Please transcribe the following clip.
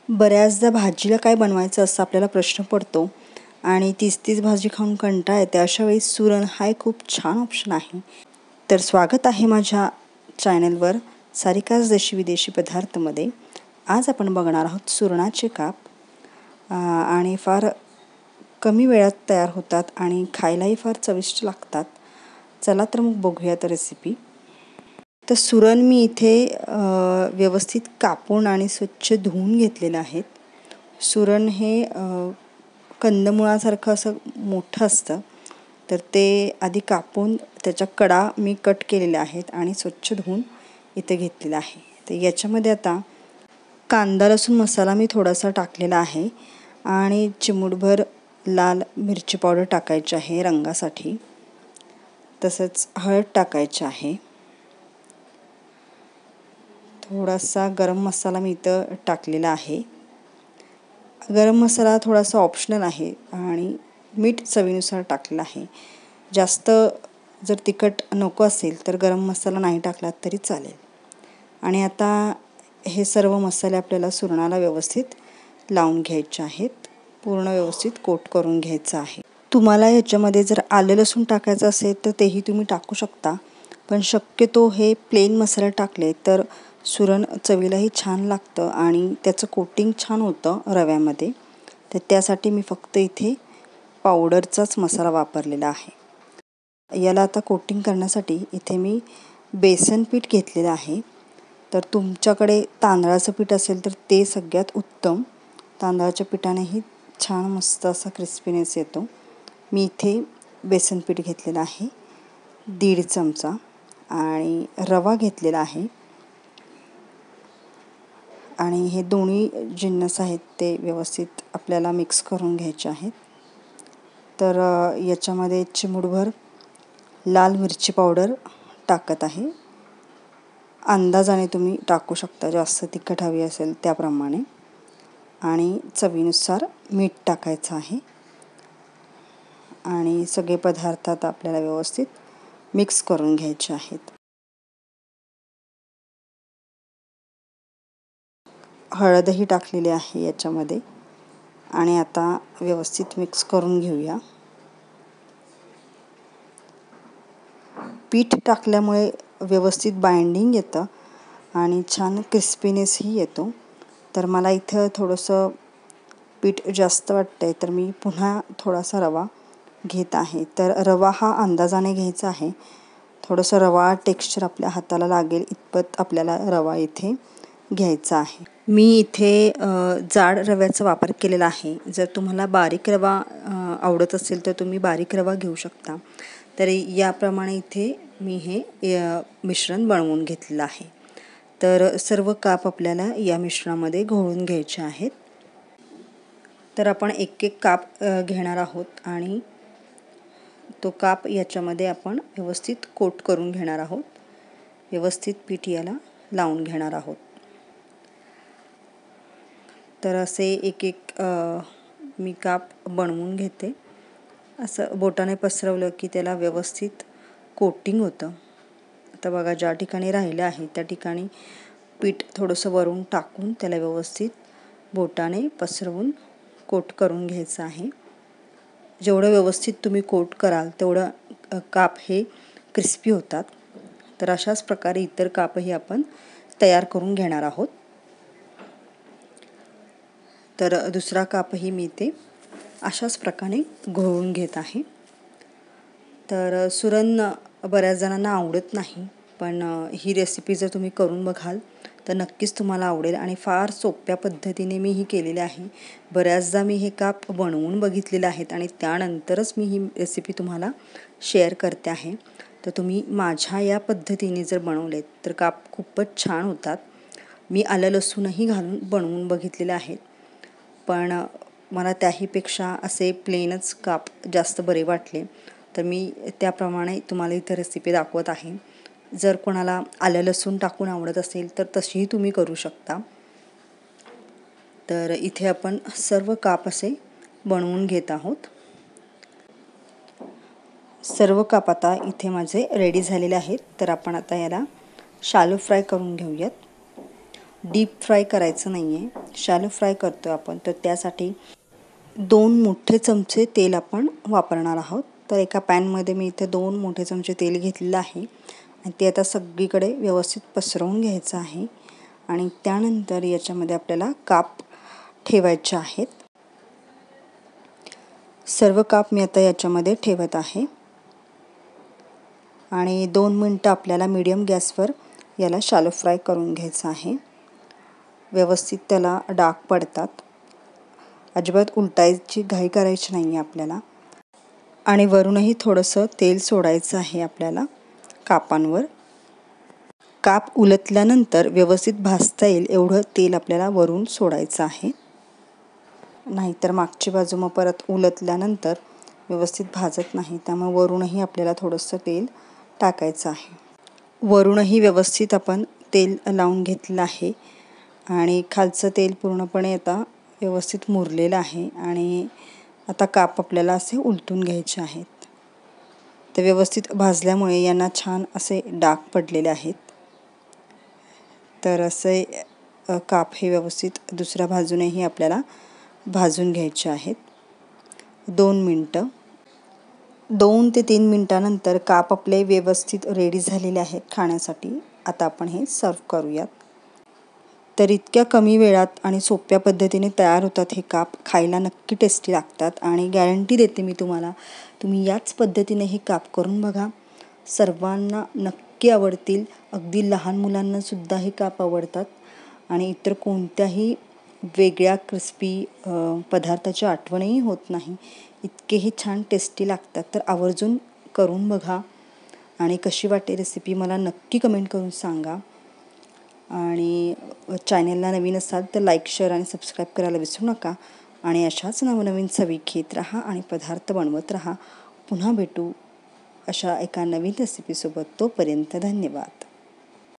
बऱ्याचदा भाजीला काय बनवायचं असं आपल्याला प्रश्न पडतो आणि तीच भाजी खाऊन कंटाळा येते. अशा वेळी सुरण हा एक खूप छान ऑप्शन आहे. तर स्वागत आहे माझ्या चॅनलवर सारिकाज देशी विदेशी पदार्थमध्ये. आज आपण बघणार आहोत सुरणाचे काप आणि फार कमी वेळात तयार होतात आणि खायलाही फार चविष्ट लागतात. चला तर मग बघूयात रेसिपी. तर सुरण मी इथे व्यवस्थित कापून आणि स्वच्छ धुवून घेतलेलं आहे. सुरण हे कंदमुळासारखं असं मोठं असतं, तर ते आधी कापून त्याच्या कडा मी कट केलेल्या आहेत आणि स्वच्छ धुवून इथे घेतलेला आहे. तर याच्यामध्ये आता कांदा लसूण मसाला मी थोडासा टाकलेला आहे आणि चिमूटभर लाल मिरची पावडर टाकायची आहे रंगासाठी. तसंच हळद टाकायची आहे. थोडासा गरम मसाला मी इथं टाकलेला आहे. गरम मसाला थोडासा ऑप्शनल आहे आणि मीठ चवीनुसार टाकलेलं आहे. जास्त जर तिखट नको असेल तर गरम मसाला नाही टाकला तरी चालेल. आणि आता हे सर्व मसाले आपल्याला सुरणाला व्यवस्थित लावून घ्यायचे आहेत. पूर्ण व्यवस्थित कोट करून घ्यायचं आहे. तुम्हाला याच्यामध्ये जर आलं लसूण टाकायचं असेल तर तेही तुम्ही टाकू शकता, पण शक्यतो हे प्लेन मसाले टाकले तर सुरण चवीलाही छान लागतं आणि त्याचं कोटिंग छान होतं रव्यामध्ये. तर त्यासाठी मी फक्त इथे पावडरचाच मसाला वापरलेला आहे. याला आता कोटिंग करण्यासाठी इथे मी बेसन पीठ घेतलेलं आहे. तर तुमच्याकडे तांदळाचं पीठ असेल तर ते सगळ्यात उत्तम. तांदळाच्या पिठानेही छान मस्त असा क्रिस्पीनेस येतो. मी इथे बेसन पीठ घेतलेलं आहे 1.5 चमचा आणि रवा घेतलेला आहे. आणि हे दोन्ही जिन्नस आहेत ते व्यवस्थित आपल्याला मिक्स करून घ्यायचे आहेत. तर याच्यामध्ये चिमूटभर लाल मिरची पावडर टाकत आहे. अंदाजाने तुम्ही टाकू शकता, जास्त तिखट हवी असेल त्याप्रमाणे. आणि चवीनुसार मीठ टाकायचं आहे. आणि सगळे पदार्थ आता आपल्याला व्यवस्थित मिक्स करून घ्यायचे आहेत. हळदही टाकलेली आहे याच्यामध्ये आणि आता व्यवस्थित मिक्स करून घेऊया. पीठ टाकल्यामुळे व्यवस्थित बाइंडिंग येतं आणि छान क्रिस्पीनेसही येतो. तर मला इथं थोडंसं पीठ जास्त वाटतं आहे, तर मी पुन्हा थोडासा रवा घेत आहे. तर रवा हा अंदाजाने घ्यायचा आहे. थोडंसं रवा टेक्स्चर आपल्या हाताला लागेल इतपत आपल्याला रवा इथे घ्यायचा आहे. मी इथे जाड रव्याचा वापर केलेला आहे. जर तुम्हाला बारीक रवा आवडत असेल तर तुम्ही बारीक रवा घेऊ शकता. तर याप्रमाणे इथे मी हे मिश्रण बनवून घेतलेलं आहे. तर सर्व काप आपल्याला या मिश्रणामध्ये घोळून घ्यायचे आहेत. तर आपण एक काप घेणार आहोत आणि तो काप याच्यामध्ये आपण व्यवस्थित कोट करून घेणार आहोत. व्यवस्थित पीठ याला लावून घेणार आहोत. तर असे एक मी काप बनवून घेते. असं बोटाने पसरवलं की त्याला व्यवस्थित कोटिंग होतं. आता बघा ज्या ठिकाणी राहिलं आहे त्या ठिकाणी पीठ थोडंसं वरून टाकून त्याला व्यवस्थित बोटाने पसरवून कोट करून घ्यायचं आहे. जेवढं व्यवस्थित तुम्ही कोट कराल तेवढं काप हे क्रिस्पी होतात. तर अशाच प्रकारे इतर कापही आपण तयार करून घेणार आहोत. तर दुसरा कापही मी ते अशाच प्रकारे घोळून घेत आहे. तर सुरण बऱ्याच जणांना आवडत नाही, पण ही रेसिपी जर तुम्ही करून बघाल तर नक्कीच तुम्हाला आवडेल आणि फार सोप्या पद्धतीने मी ही केलेली आहे. बऱ्याचदा मी हे काप बनवून बघितलेले आहेत आणि त्यानंतरच मी ही रेसिपी तुम्हाला शेअर करते आहे. तर तुम्ही माझ्या या पद्धतीने जर बनवलेत तर काप खूपच छान होतात. मी आलं लसूणही घालून बनवून बघितलेले आहेत, पण मला त्याहीपेक्षा असे प्लेनच काप जास्त बरे वाटले. तर मी त्याप्रमाणे तुम्हाला इथं रेसिपी दाखवत आहे. जर कोणाला आलं लसूण टाकून आवडत असेल तर तशीही तुम्ही करू शकता. तर इथे आपण सर्व काप असे बनवून घेत आहोत. सर्व काप आता इथे माझे रेडी झालेले आहेत. तर आपण आता याला शालो फ्राय करून घेऊयात. डीप फ्राय करायचं नाही आहे. शॅलो फ्राय करतो आपण, तर त्यासाठी 2 मोठे चमचे तेल आपण वापरणार आहोत. तर एका पॅनमध्ये मी इथे 2 मोठे चमचे तेल घेतलेलं आहे आणि ते आता सगळीकडे व्यवस्थित पसरवून घ्यायचं आहे. आणि त्यानंतर याच्यामध्ये आपल्याला काप ठेवायचे आहेत. सर्व काप मी आता याच्यामध्ये ठेवत आहे आणि 2 मिनटं आपल्याला मीडियम गॅसवर याला शॅलो फ्राय करून घ्यायचं आहे. व्यवस्थित त्याला डाग पडतात. अजिबात उलटायची घाई करायची नाही आहे आपल्याला. आणि वरूनही थोडंसं तेल सोडायचं आहे आपल्याला कापांवर. काप उलटल्यानंतर व्यवस्थित भाजता येईल एवढं तेल आपल्याला वरून सोडायचं आहे. नाहीतर मागची बाजू मग परत उलटल्यानंतर व्यवस्थित भाजत नाही. त्यामुळे वरूनही आपल्याला थोडंसं तेल टाकायचं आहे. वरूनही व्यवस्थित आपण तेल लावून घेतलं आहे आणि खालचं तेल पूर्णपणे आता व्यवस्थित मुरलेलं आहे आणि आता काप आपल्याला असे उलटून घ्यायचे आहेत. ते व्यवस्थित भाजल्यामुळे यांना छान असे डाग पडलेले आहेत. तर असे काप हे व्यवस्थित दुसऱ्या बाजूनेही आपल्याला भाजून घ्यायचे आहेत. 2 मिनटं. 2 ते 3 मिनटानंतर काप आपले व्यवस्थित रेडी झालेले आहेत खाण्यासाठी. आता आपण हे सर्व करूयात. तर इतक्या कमी वेळात आणि सोप्या पद्धतीने तयार होतात हे काप. खायला नक्की टेस्टी लागतात आणि गॅरंटी देते मी तुम्हाला, तुम्ही याच पद्धतीने हे काप करून बघा. सर्वांना नक्की आवडतील. अगदी लहान मुलांनासुद्धा हे काप आवडतात आणि इतर कोणत्याही वेगळ्या क्रिस्पी पदार्थाची आठवणही होत नाही. इतकेही छान टेस्टी लागतात. तर आवर्जून करून बघा आणि कशी वाटते रेसिपी मला नक्की कमेंट करून सांगा. आणि चॅनलला नवीन असाल तर लाईक, शेअर आणि सबस्क्राईब करायला विसरू नका. आणि अशाच नवनवीन चवी घेत राहा आणि पदार्थ बनवत राहा. पुन्हा भेटू अशा एका नवीन रेसिपीसोबत. तोपर्यंत धन्यवाद.